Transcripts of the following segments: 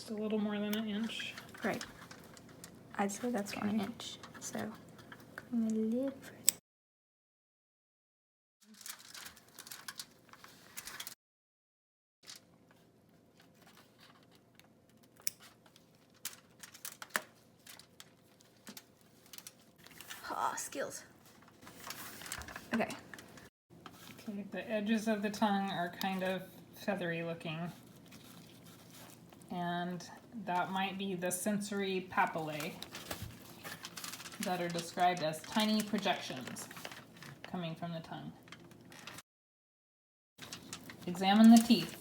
just a little more than an inch. Right. I'd say that's 1 inch. So going a little further. Oh, skills. Okay. Okay, the edges of the tongue are kind of feathery looking. And that might be the sensory papillae that are described as tiny projections coming from the tongue. Examine the teeth.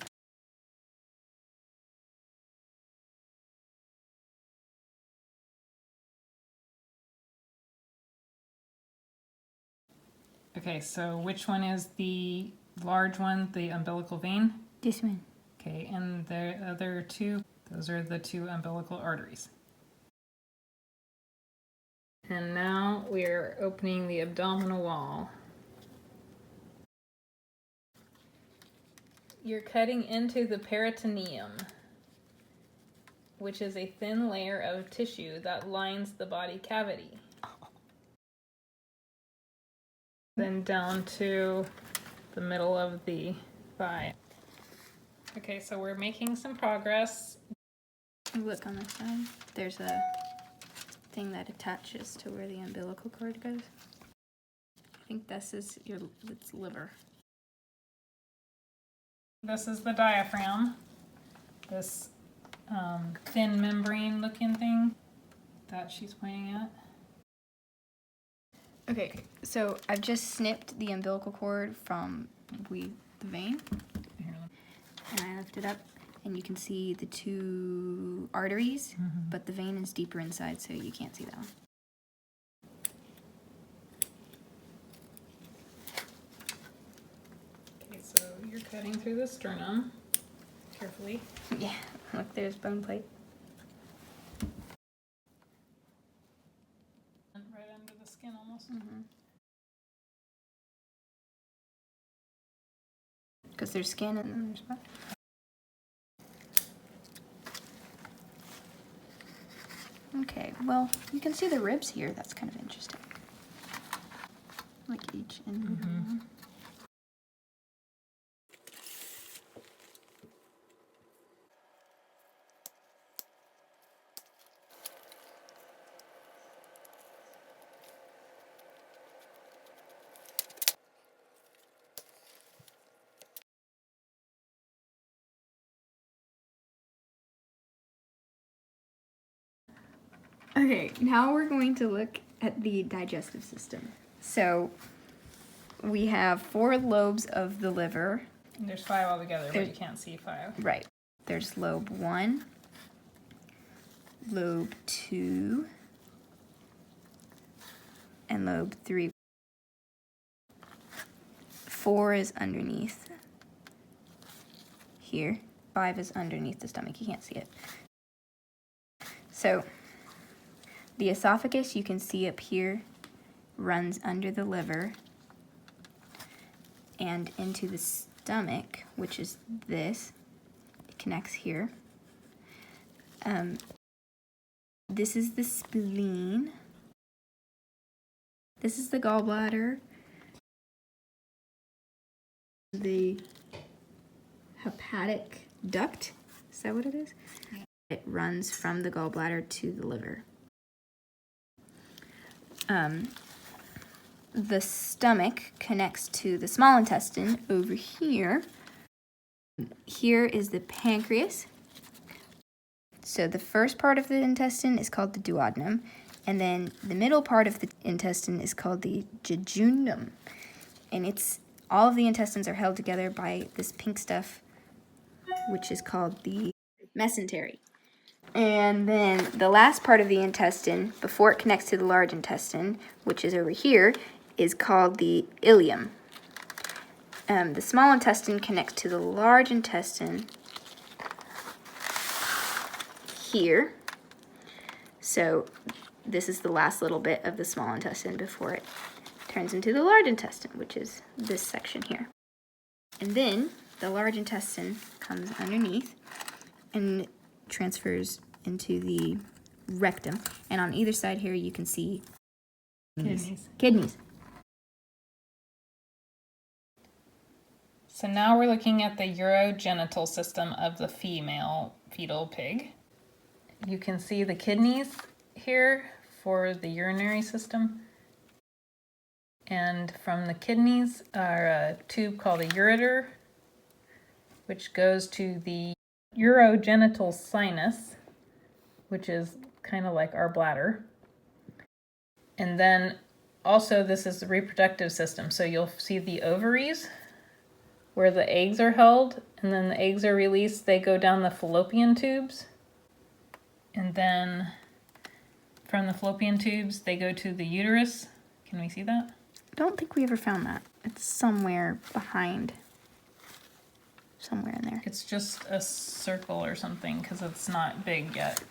Okay, so which one is the large one, the umbilical vein? This one. Okay, and the other two, those are the two umbilical arteries. And now we're opening the abdominal wall. You're cutting into the peritoneum, which is a thin layer of tissue that lines the body cavity. Then down to the middle of the thigh. Okay, so we're making some progress. Look on this side. There's a thing that attaches to where the umbilical cord goes. I think this is its liver. This is the diaphragm. This thin membrane looking thing that she's pointing at. Okay, so I've just snipped the umbilical cord from the vein. Here, And I lift it up, and you can see the two arteries, but the vein is deeper inside, so you can't see that one. okay, so you're cutting through the sternum carefully. Yeah, look, there's bone plate. Right under the skin almost. Because there's skin and then there's bone. Okay, well, you can see the ribs here. That's kind of interesting. Like each individual one. Okay, now we're going to look at the digestive system. So we have 4 lobes of the liver. And there's 5 altogether, but you can't see 5. Right. There's lobe 1, lobe 2, and lobe 3. 4 is underneath here. 5 is underneath the stomach. You can't see it. So the esophagus, you can see up here, runs under the liver and into the stomach, which is this. It connects here. This is the spleen. This is the gallbladder. The hepatic duct, is that what it is? Yeah. It runs from the gallbladder to the liver. The stomach connects to the small intestine over here. Here is the pancreas. So the first part of the intestine is called the duodenum, and then the middle part of the intestine is called the jejunum. And all of the intestines are held together by this pink stuff, which is called the mesentery. And then the last part of the intestine, before it connects to the large intestine, which is over here, is called the ileum. The small intestine connects to the large intestine here. So this is the last little bit of the small intestine before it turns into the large intestine, which is this section here. And then the large intestine comes underneath and transfers into the rectum. And on either side here, you can see kidneys. So now we're looking at the urogenital system of the female fetal pig. You can see the kidneys here for the urinary system. And from the kidneys are a tube called a ureter, which goes to the urogenital sinus, which is kind of like our bladder. And then also this is the reproductive system. So you'll see the ovaries where the eggs are held, and then the eggs are released. They go down the fallopian tubes. And then from the fallopian tubes, they go to the uterus. Can we see that? I don't think we ever found that. It's somewhere behind. Somewhere in there. It's just a circle or something because it's not big yet.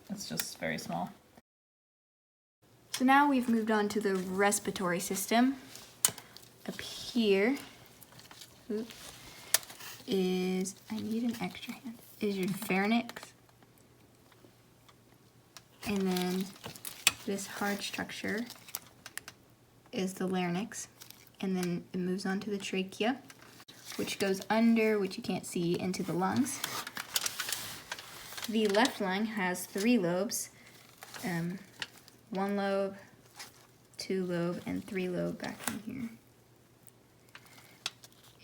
It's just very small. So now we've moved on to the respiratory system. Up here is, I need an extra hand, is your pharynx. And then this hard structure is the larynx. And then it moves on to the trachea, which goes under, which you can't see, into the lungs. The left lung has 3 lobes, 1 lobe, 2 lobe, and 3 lobe back in here.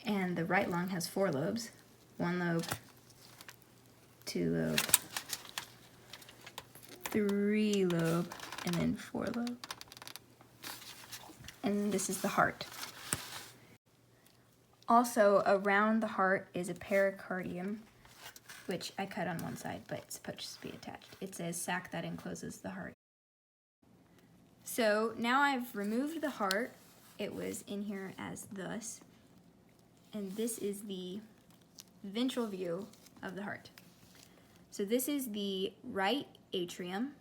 And the right lung has 4 lobes, 1 lobe, 2 lobe, 3 lobe, and then 4 lobe. And this is the heart. Also, around the heart is a pericardium, which I cut on one side, but it's supposed to be attached. It's a sac that encloses the heart. So now I've removed the heart. It was in here as thus. And this is the ventral view of the heart. So this is the right atrium,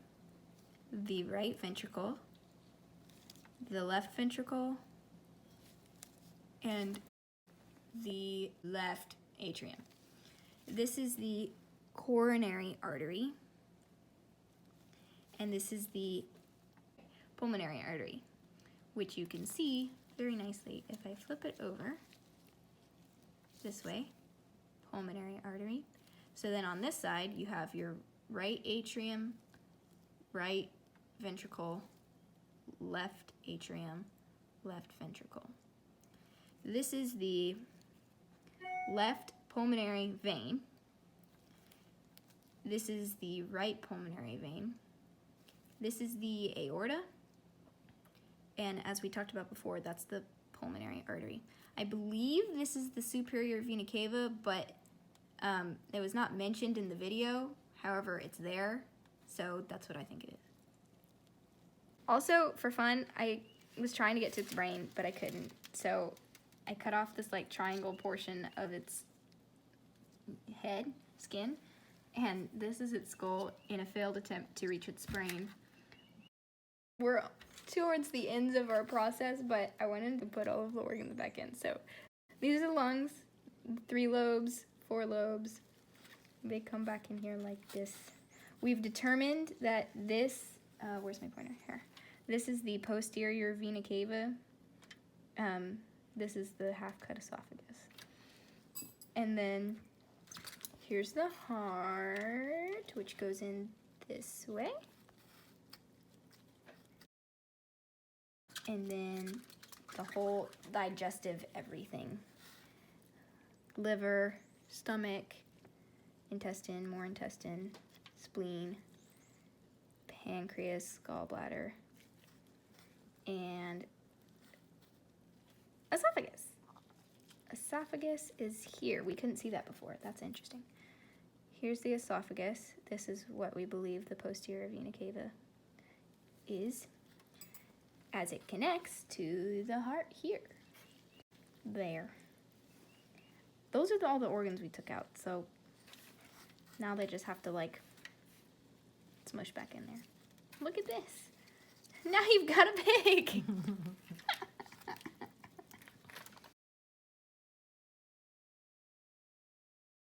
the right ventricle, the left ventricle, and the left atrium. This is the coronary artery, and this is the pulmonary artery, which you can see very nicely if I flip it over this way, pulmonary artery. So then on this side, you have your right atrium, right ventricle, left atrium, left ventricle. This is the left pulmonary vein. This is the right pulmonary vein. This is the aorta. And as we talked about before, that's the pulmonary artery. I believe this is the superior vena cava, but it was not mentioned in the video. However, it's there, so that's what I think it is. Also, for fun, I was trying to get to its brain, but I couldn't. So I cut off this like triangle portion of its head, skin, and this is its skull in a failed attempt to reach its brain. We're towards the ends of our process, but I wanted to put all of the organs back in. So these are the lungs, 3 lobes, 4 lobes. They come back in here like this. We've determined that this, where's my pointer? Here. This is the posterior vena cava. This is the half-cut esophagus. And then here's the heart, which goes in this way. And then the whole digestive everything. Liver, stomach, intestine, more intestine, spleen, pancreas, gallbladder, and esophagus. Esophagus is here. We couldn't see that before. That's interesting. Here's the esophagus. This is what we believe the posterior vena cava is, as it connects to the heart here. There. Those are all the organs we took out, so now they just have to like smush back in there. Look at this. Now you've got a pig.